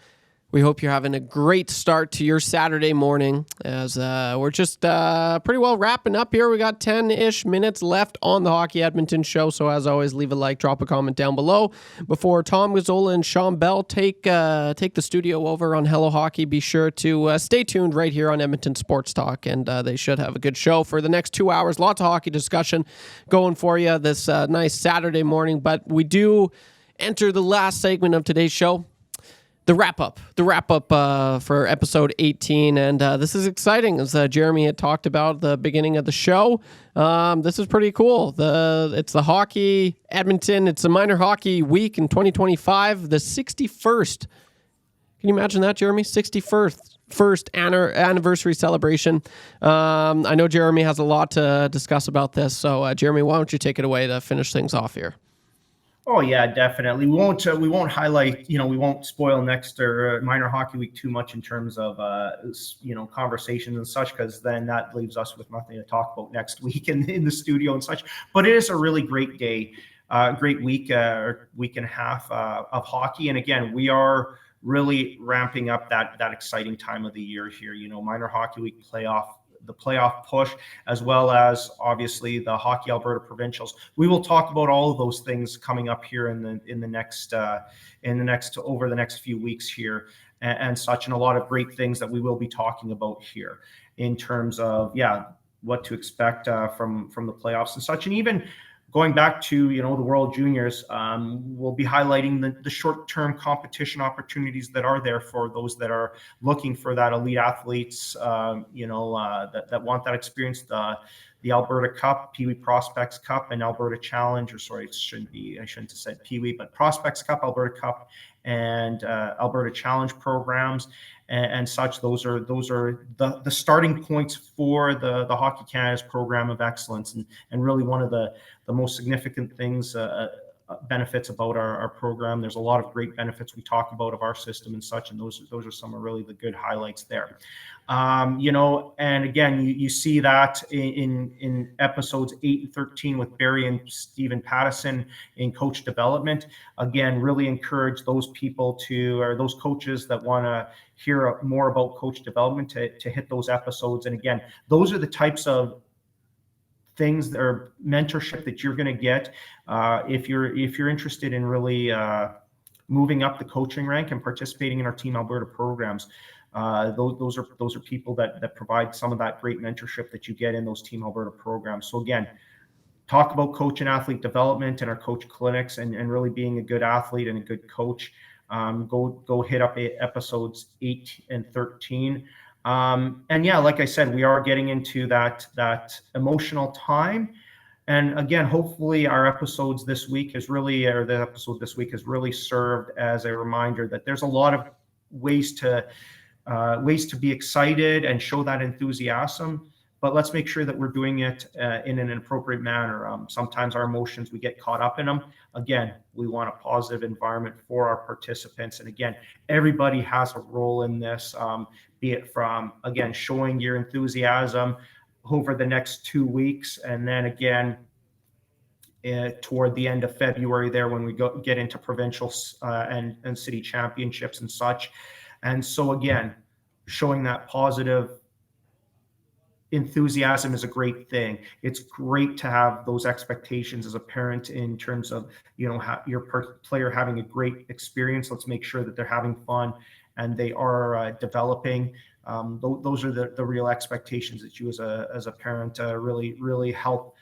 We hope you're having a great start to your Saturday morning, as we're just pretty well wrapping up here. We got 10-ish minutes left on the Hockey Edmonton Show, so as always, leave a like, drop a comment down below. Before Tom Gazzola and Sean Bell take the studio over on Hello Hockey, be sure to stay tuned right here on Edmonton Sports Talk, and they should have a good show for the next 2 hours. Lots of hockey discussion going for you this nice Saturday morning, but we do enter the last segment of today's show. The wrap-up for episode 18, and this is exciting, as Jeremy had talked about at the beginning of the show. This is pretty cool. It's the Hockey Edmonton. It's a minor hockey week in 2025, the 61st. Can you imagine that, Jeremy? 61st anniversary celebration. I know Jeremy has a lot to discuss about this, so Jeremy, why don't you take it away to finish things off here? Oh yeah, definitely. We won't highlight, we won't spoil next or minor hockey week too much in terms of, conversations and such, because then that leaves us with nothing to talk about next week in the studio and such. But it is a really great day, great week, or week and a half of hockey. And again, we are really ramping up that exciting time of the year here. Minor hockey week the playoff push, as well as obviously the Hockey Alberta Provincials. We will talk about all of those things coming up here over the next few weeks here and such, and a lot of great things that we will be talking about here in terms of what to expect from the playoffs and such, and even going back to the World Juniors. We'll be highlighting the short-term competition opportunities that are there for those that are looking for that elite athletes, that want that experience. The Alberta Cup, Pee Wee Prospects Cup, and Alberta Challenge, I shouldn't have said Pee Wee, but Prospects Cup, Alberta Cup, and Alberta Challenge programs and such. Those are the starting points for the Hockey Canada's program of excellence, and really one of the most significant things, benefits about our program. There's a lot of great benefits we talk about of our system and such, and those are some of really the good highlights there. And again, you see that in episodes 8 and 13 with Barry and Stephen Pattison in coach development. Again, really encourage those people or those coaches that want to hear more about coach development to hit those episodes. And again, those are the types of things or mentorship that you're going to get if you're interested in really moving up the coaching rank and participating in our Team Alberta programs. Those are people that provide some of that great mentorship that you get in those Team Alberta programs. So again, talk about coach and athlete development and our coach clinics and really being a good athlete and a good coach. Go hit up episodes 8 and 13. And yeah, like I said, we are getting into that emotional time. And again, hopefully our episodes this week the episode this week has really served as a reminder that there's a lot of ways to be excited and show that enthusiasm. but let's make sure that we're doing it in an appropriate manner. Sometimes our emotions, we get caught up in them. Again, we want a positive environment for our participants. And again, everybody has a role in this, be it from, again, showing your enthusiasm over the next 2 weeks. And then again, toward the end of February there when we get into provincial and city championships and such. And so again, showing that positive enthusiasm is a great thing. It's great to have those expectations as a parent in terms of, your player having a great experience. Let's make sure that they're having fun and they are developing. Those are the real expectations that you as a parent really help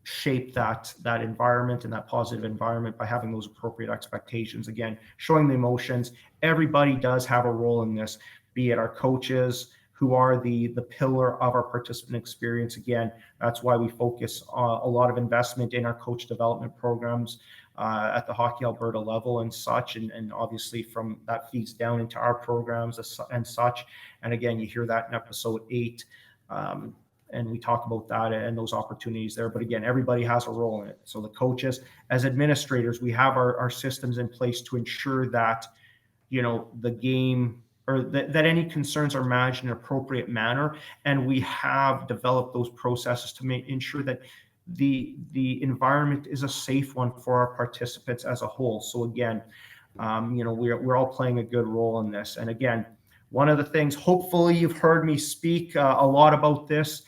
shape that environment and that positive environment by having those appropriate expectations. Again, showing the emotions. Everybody does have a role in this, be it our coaches, who are the pillar of our participant experience. Again, that's why we focus a lot of investment in our coach development programs at the Hockey Alberta level and such, and obviously from that feeds down into our programs and such. And again, you hear that in episode 8. And we talk about that and those opportunities there. But again, everybody has a role in it. So the coaches, as administrators, we have our systems in place to ensure that, the game or that any concerns are managed in an appropriate manner. And we have developed those processes to ensure that the environment is a safe one for our participants as a whole. So again, we're all playing a good role in this. And again, one of the things, hopefully you've heard me speak a lot about this.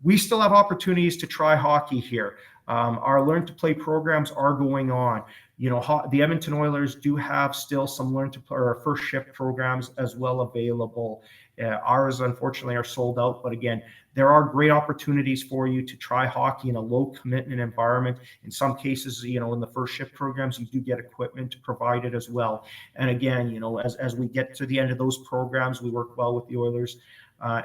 We still have opportunities to try hockey here. Our Learn to Play programs are going on. The Edmonton Oilers do have still some Learn to Play or first shift programs as well available. Ours, unfortunately, are sold out. But again, there are great opportunities for you to try hockey in a low commitment environment. In some cases, in the first shift programs, you do get equipment provided as well. And again, as we get to the end of those programs, we work well with the Oilers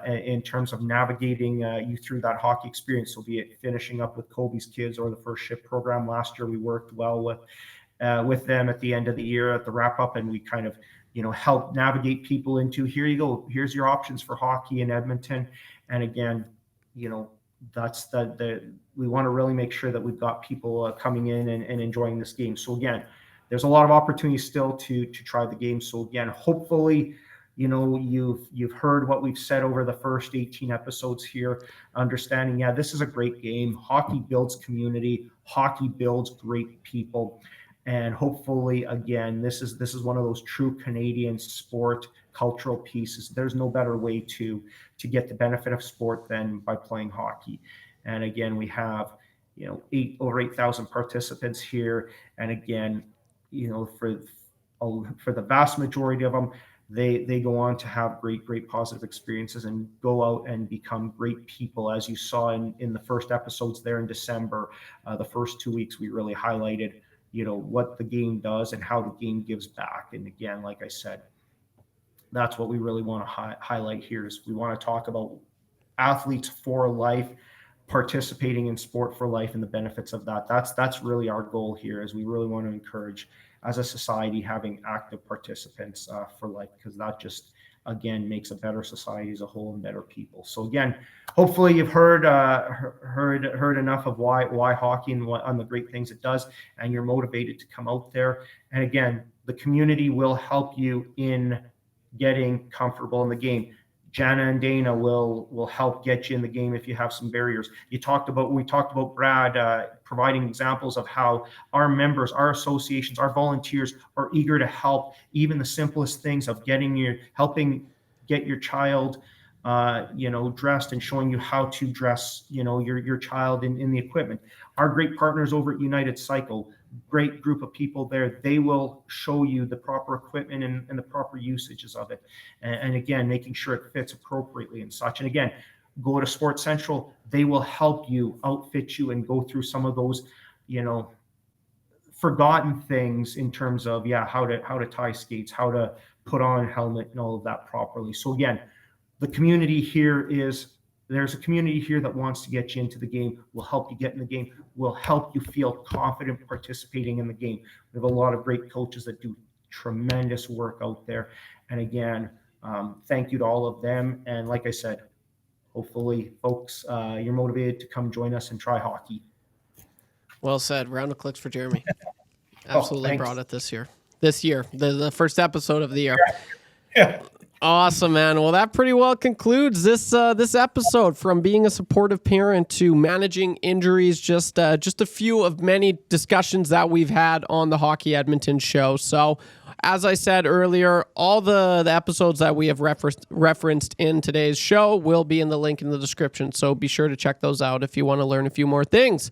in terms of navigating you through that hockey experience. So be it finishing up with Kobe's kids or the first shift program. Last year, we worked well with them at the end of the year at the wrap up, and we kind of help navigate people into, here you go, here's your options for hockey in Edmonton. And again, that's we want to really make sure that we've got people coming in and enjoying this game. So again, there's a lot of opportunities still to try the game. So again, hopefully, you've heard what we've said over the first 18 episodes here, understanding, this is a great game. Hockey builds community. Hockey builds great people. And hopefully, again, this is one of those true Canadian sport cultural pieces. There's no better way to get the benefit of sport than by playing hockey. And again, we have, over 8,000 participants here. And again, for the vast majority of them, they go on to have great positive experiences and go out and become great people. As you saw in the first episodes there in December, the first 2 weeks, we really highlighted, what the game does and how the game gives back. And again, like I said, that's what we really want to highlight here is we want to talk about athletes for life, participating in sport for life and the benefits of that. That's really our goal here, is we really want to encourage as a society having active participants for life, because that just, again, makes a better society as a whole and better people. So again, hopefully you've heard enough of why hockey and on the great things it does, and you're motivated to come out there. And again, the community will help you in getting comfortable in the game. Jana and Dana will help get you in the game if you have some barriers. We talked about Brad providing examples of how our members, our associations, our volunteers are eager to help, even the simplest things of helping get your child dressed and showing you how to dress your child in the equipment. Our great partners over at United Cycle, great group of people there, they will show you the proper equipment and the proper usages of it, and again, making sure it fits appropriately and such. And again, go to Sports Central, they will help you outfit you and go through some of those forgotten things in terms of how to tie skates, how to put on a helmet and all of that properly. So again, the community here there's a community here that wants to get you into the game, will help you get in the game, will help you feel confident participating in the game. We have a lot of great coaches that do tremendous work out there. And again, thank you to all of them. And like I said, hopefully, folks, you're motivated to come join us and try hockey. Well said. Round of clicks for Jeremy. Oh, Absolutely brought it this year. The first episode of the year. Yeah. Awesome, man. Well, that pretty well concludes this episode. From being a supportive parent to managing injuries, just a few of many discussions that we've had on the Hockey Edmonton Show. So, as I said earlier, all the episodes that we have referenced in today's show will be in the link in the description. So be sure to check those out if you want to learn a few more things.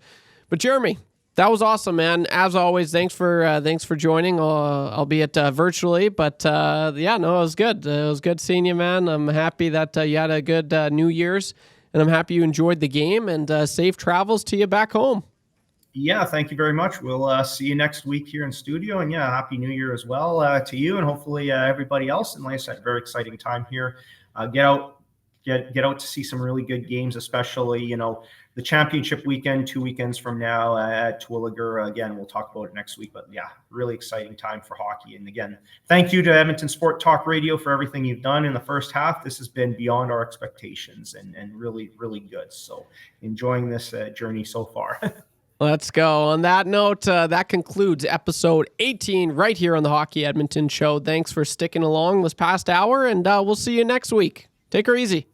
But Jeremy, that was awesome, man. As always, thanks for joining, albeit virtually. But it was good. It was good seeing you, man. I'm happy that you had a good New Year's, and I'm happy you enjoyed the game. And safe travels to you back home. Yeah, thank you very much. We'll see you next week here in studio, and Happy New Year as well to you, and hopefully everybody else. And like I said, very exciting time here. Get out to see some really good games, especially the championship weekend, 2 weekends from now at Terwillegar. Again, we'll talk about it next week, but really exciting time for hockey. And again, thank you to Edmonton Sport Talk Radio for everything you've done in the first half. This has been beyond our expectations and really, really good. So enjoying this journey so far. Let's go. On that note, that concludes episode 18 right here on the Hockey Edmonton Show. Thanks for sticking along this past hour, and we'll see you next week. Take her easy.